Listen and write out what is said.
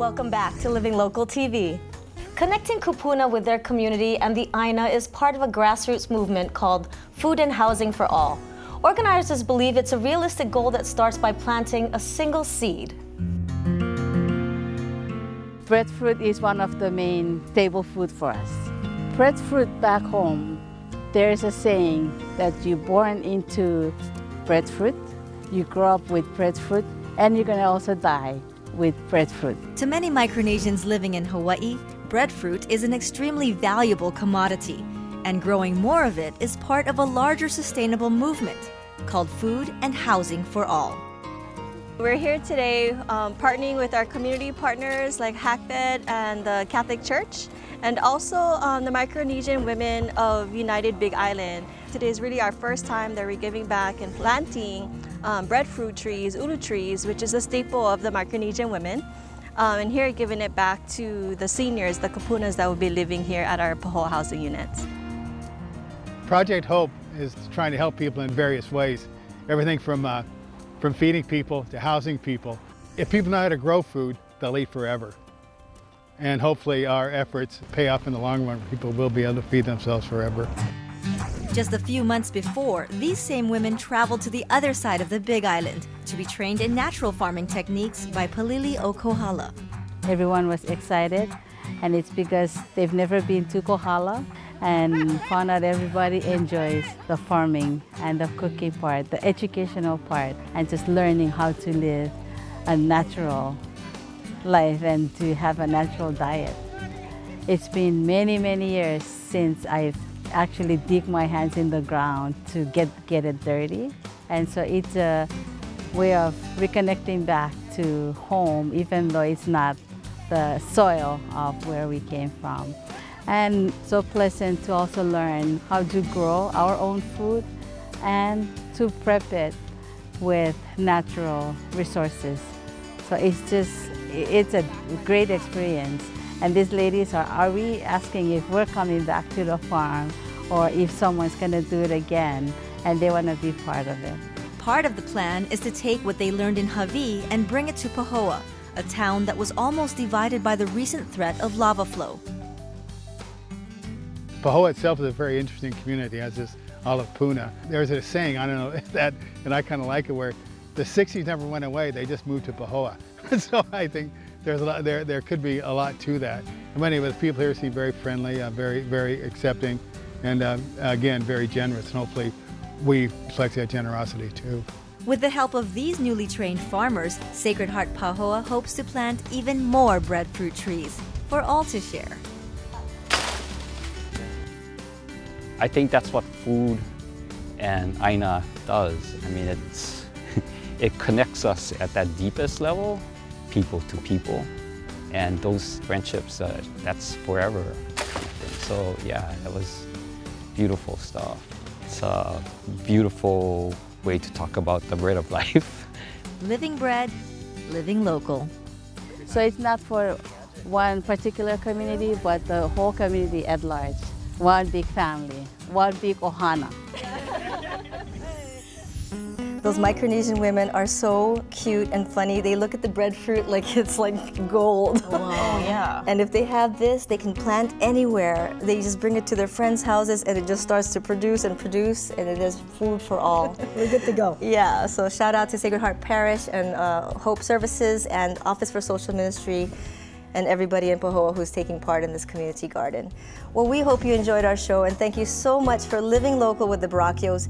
Welcome back to Living Local TV. Connecting kupuna with their community and the Aina is part of a grassroots movement called Food and Housing for All. Organizers believe it's a realistic goal that starts by planting a single seed. Breadfruit is one of the main table food for us. Breadfruit back home, there is a saying that you're born into breadfruit, you grow up with breadfruit, and you're gonna also die with breadfruit. To many Micronesians living in Hawaii, breadfruit is an extremely valuable commodity, and growing more of it is part of a larger sustainable movement called Food and Housing for All. We're here today partnering with our community partners like Hackbed and the Catholic Church, and also the Micronesian women of United Big Island. Today is really our first time that we're giving back and planting breadfruit trees, ulu trees, which is a staple of the Micronesian women. And here giving it back to the seniors, the kupunas that will be living here at our Pahoa housing units. Project Hope is trying to help people in various ways. Everything from feeding people to housing people. If people know how to grow food, they'll eat forever. And hopefully our efforts pay off in the long run. People will be able to feed themselves forever. Just a few months before, these same women traveled to the other side of the Big Island to be trained in natural farming techniques by Palili o Kohala. Everyone was excited, and it's because they've never been to Kohala and found out everybody enjoys the farming and the cooking part, the educational part, and just learning how to live a natural life and to have a natural diet. It's been many, many years since I've actually dig my hands in the ground to get it dirty. And so it's a way of reconnecting back to home, even though it's not the soil of where we came from. And so pleasant to also learn how to grow our own food and to prep it with natural resources. So it's a great experience. And these ladies are we asking if we're coming back to the farm or if someone's gonna do it again, and they wanna be part of it. Part of the plan is to take what they learned in Hawi and bring it to Pahoa, a town that was almost divided by the recent threat of lava flow. Pahoa itself is a very interesting community, as is all of Puna. There's a saying, I don't know, that, and I kind of like it, where the 60s never went away, they just moved to Pahoa. So I think there's a lot, there could be a lot to that. And anyway, the people here seem very friendly, very, very accepting, and again, very generous. And hopefully we reflect that generosity too. With the help of these newly trained farmers, Sacred Heart Pahoa hopes to plant even more breadfruit trees for all to share. I think that's what food and Aina does. I mean, it connects us at that deepest level, people to people, and those friendships, that's forever. So yeah, that was beautiful stuff. It's a beautiful way to talk about the bread of life. Living bread, living local. So it's not for one particular community, but the whole community at large. One big family, one big ohana. Those Micronesian women are so cute and funny. They look at the breadfruit like it's like gold. Oh, wow. Yeah. And if they have this, they can plant anywhere. They just bring it to their friends' houses and it just starts to produce, and it is food for all. We're good to go. Yeah, so shout out to Sacred Heart Parish and Hope Services and Office for Social Ministry and everybody in Pahoa who's taking part in this community garden. Well, we hope you enjoyed our show, and thank you so much for living local with the Baraquios.